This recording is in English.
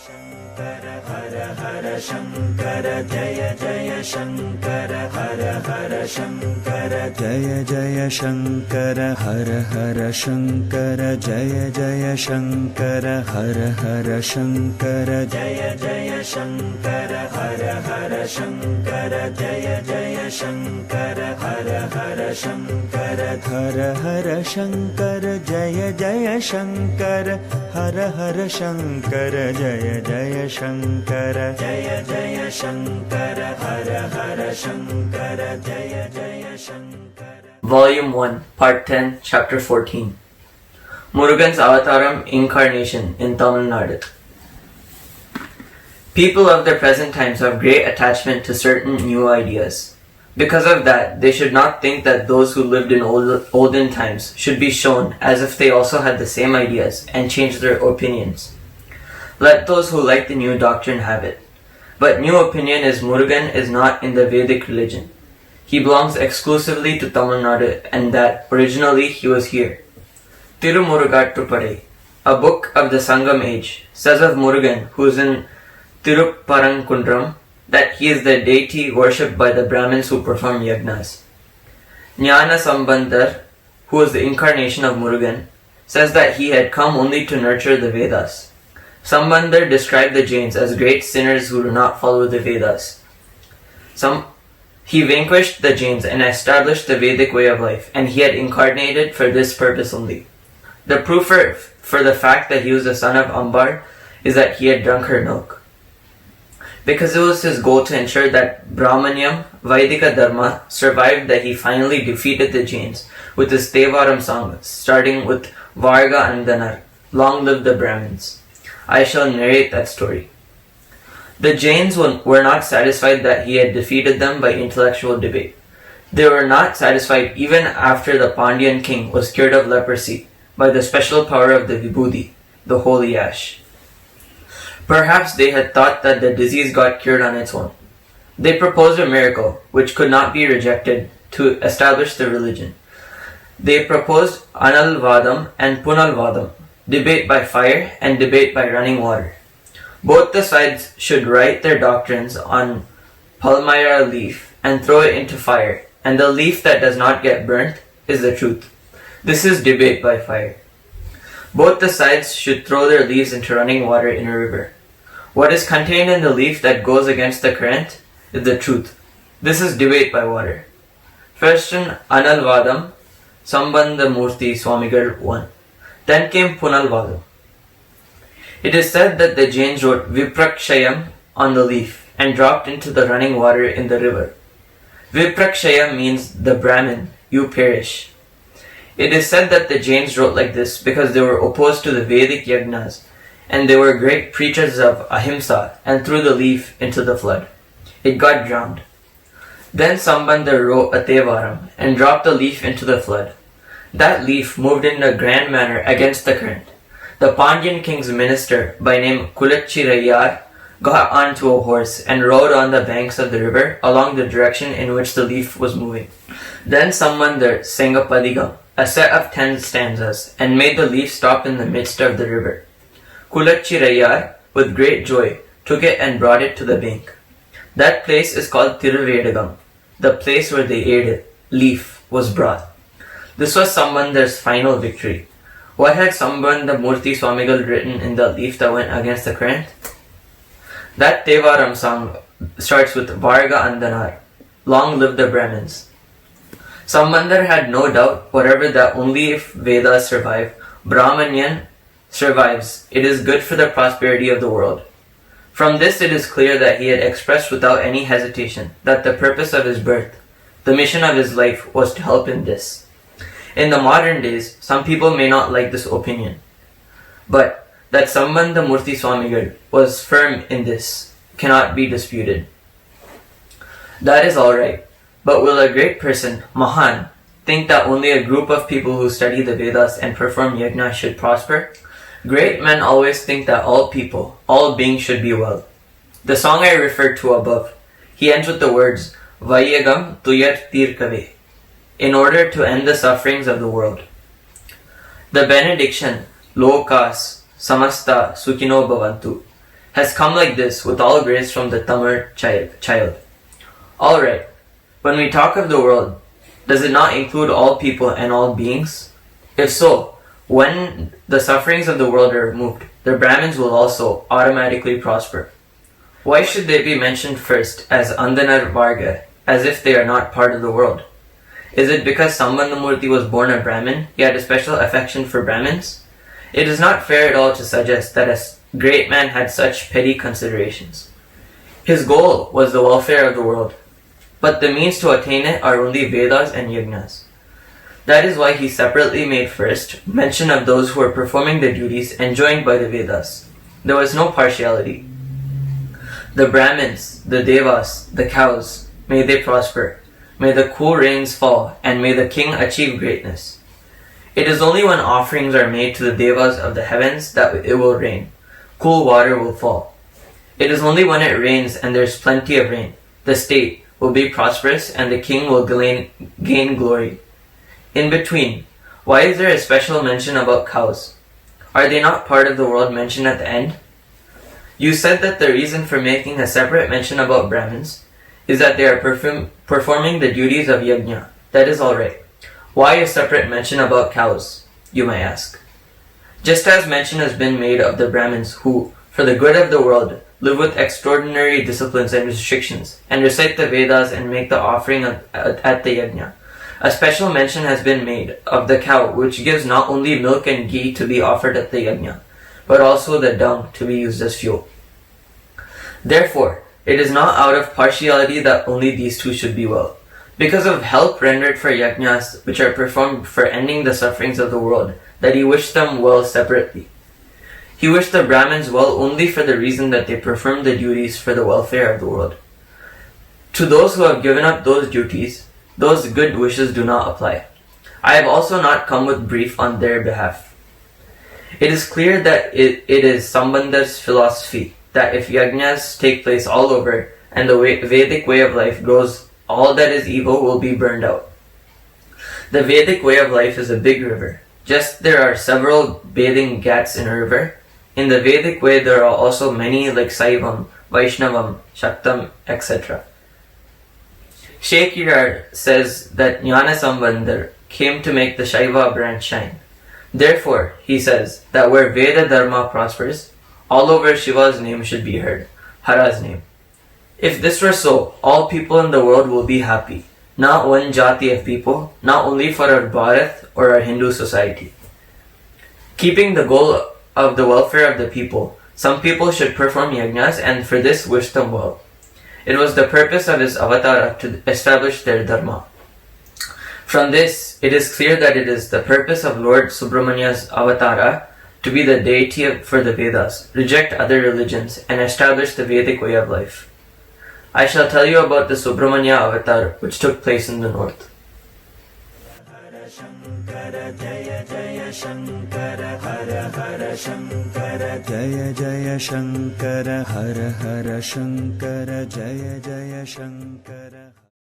Hara Hara Shankara Jaya Jaya Shankara Hara Hara Shankara Jaya Jaya Shankara Hara Hara Shankara Jaya Jaya Shankara Hara Hara Shankara Jaya Jaya Shankara Hara Hara Shankara Jaya Jaya Shankara Hara Hara Shankara Hara Hara Shankara Jaya Jaya Shankara Hara Hara Shankara Jaya Jaya Shankara Jaya Jaya Shankara Hara Hara Shankara Jaya Jaya Shankara. Volume 1, Part 10, Chapter 14. Murugan's Avataram Incarnation in Tamil Nadu. People of the present times have great attachment to certain new ideas. Because of that, they should not think that those who lived in olden times should be shown as if they also had the same ideas and change their opinions. Let those who like the new doctrine have it. But new opinion is Murugan is not in the Vedic religion. He belongs exclusively to Tamil Nadu and that originally he was here. Tirumurugattupade, a book of the Sangam age, says of Murugan, who is in Tiruparankundram, that he is the deity worshipped by the Brahmins who perform yagnas. Jnana Sambandar, who is the incarnation of Murugan, says that he had come only to nurture the Vedas. Sambandar described the Jains as great sinners who do not follow the Vedas. He vanquished the Jains and established the Vedic way of life, and he had incarnated for this purpose only. The proof for the fact that he was the son of Ambar is that he had drunk her milk. Because it was his goal to ensure that Brahmanyam, Vaidika Dharma, survived, that he finally defeated the Jains with his Devaram song, starting with Varga and Danar, Long Live the Brahmins. I shall narrate that story. The Jains were not satisfied that he had defeated them by intellectual debate. They were not satisfied even after the Pandyan king was cured of leprosy by the special power of the Vibhuti, the holy ash. Perhaps they had thought that the disease got cured on its own. They proposed a miracle, which could not be rejected, to establish the religion. They proposed Analvadam and Punalvadam, debate by fire and debate by running water. Both the sides should write their doctrines on palmyra leaf and throw it into fire, and the leaf that does not get burnt is the truth. This is debate by fire. Both the sides should throw their leaves into running water in a river. What is contained in the leaf that goes against the current is the truth. This is debate by water. First in Analvadam, Sambandha Murthy Swamigal 1. Then came Punalvadam. It is said that the Jains wrote Viprakshayam on the leaf and dropped into the running water in the river. Viprakshayam means the Brahmin, you perish. It is said that the Jains wrote like this because they were opposed to the Vedic yagnas, and they were great preachers of ahimsa and threw the leaf into the flood. It got drowned. Then Sambandar wrote a Devaram and dropped the leaf into the flood. That leaf moved in a grand manner against the current. The Pandyan king's minister, by name Kulachirayar, got onto a horse and rode on the banks of the river along the direction in which the leaf was moving. Then Sambandar sang a padigam, a set of 10 stanzas, and made the leaf stop in the midst of the river. Kulachirayar, with great joy, took it and brought it to the bank. That place is called Tiruvedagam, the place where the aid, leaf, was brought. This was Sambandar's final victory. What had Sambandha Murthy Swamigal written in the leaf that went against the current? That Devaram song starts with Varga and Danar, Long Live the Brahmins. Sambandar had no doubt whatever that only if Vedas survive, Brahmanyan survives, it is good for the prosperity of the world. From this it is clear that he had expressed without any hesitation that the purpose of his birth, the mission of his life, was to help in this. In the modern days, some people may not like this opinion, but that Sambandha Murthy Swamigal was firm in this cannot be disputed. That is alright, but will a great person, Mahan, think that only a group of people who study the Vedas and perform yajna should prosper? Great men always think that all people, all beings should be well. The song I referred to above, he ends with the words, Vayagam tuyat tirkave, in order to end the sufferings of the world. The benediction, Lokas Samasta Sukhino Bhavantu, has come like this with all grace from the Tamar child. Alright, when we talk of the world, does it not include all people and all beings? If so, when the sufferings of the world are removed, the Brahmins will also automatically prosper. Why should they be mentioned first as Andanar Varga, as if they are not part of the world? Is it because Sambandhamurti was born a Brahmin, he had a special affection for Brahmins? It is not fair at all to suggest that a great man had such petty considerations. His goal was the welfare of the world, but the means to attain it are only Vedas and Yajnas. That is why he separately made first mention of those who were performing the duties enjoined by the Vedas. There was no partiality. The Brahmins, the Devas, the cows, may they prosper. May the cool rains fall, and may the king achieve greatness. It is only when offerings are made to the Devas of the heavens that it will rain. Cool water will fall. It is only when it rains and there is plenty of rain, the state will be prosperous and the king will gain glory. In between, why is there a special mention about cows? Are they not part of the world mentioned at the end? You said that the reason for making a separate mention about Brahmins is that they are performing the duties of yajna. That is alright. Why a separate mention about cows, you may ask? Just as mention has been made of the Brahmins who, for the good of the world, live with extraordinary disciplines and restrictions, and recite the Vedas and make the offering at the yajna. A special mention has been made of the cow, which gives not only milk and ghee to be offered at the yajna, but also the dung to be used as fuel. Therefore, it is not out of partiality that only these two should be well. Because of help rendered for yajnas, which are performed for ending the sufferings of the world, that he wished them well separately. He wished the Brahmins well only for the reason that they performed the duties for the welfare of the world. To those who have given up those duties, those good wishes do not apply. I have also not come with brief on their behalf. It is clear that it is Sambandhar's philosophy that if yajnas take place all over and the Vedic way of life goes, all that is evil will be burned out. The Vedic way of life is a big river. Just there are several bathing ghats in a river. In the Vedic way there are also many like Saivam, Vaishnavam, Shaktam, etc. Sheikh Girard says that Jnana Sambandhar came to make the Shaiva branch shine. Therefore, he says that where Veda Dharma prospers, all over Shiva's name should be heard, Hara's name. If this were so, all people in the world will be happy, not one jati of people, not only for our Bharat or our Hindu society. Keeping the goal of the welfare of the people, some people should perform yajnas and for this wish them well. It was the purpose of his avatara to establish their dharma. From this, it is clear that it is the purpose of Lord Subramania's avatara to be the deity for the Vedas, reject other religions, and establish the Vedic way of life. I shall tell you about the Subramanya avatar which took place in the north. Jaya Jaya Shankara Hara Hara Shankara Jaya Jaya Shankara Hara Hara Shankara Jaya Jaya Shankara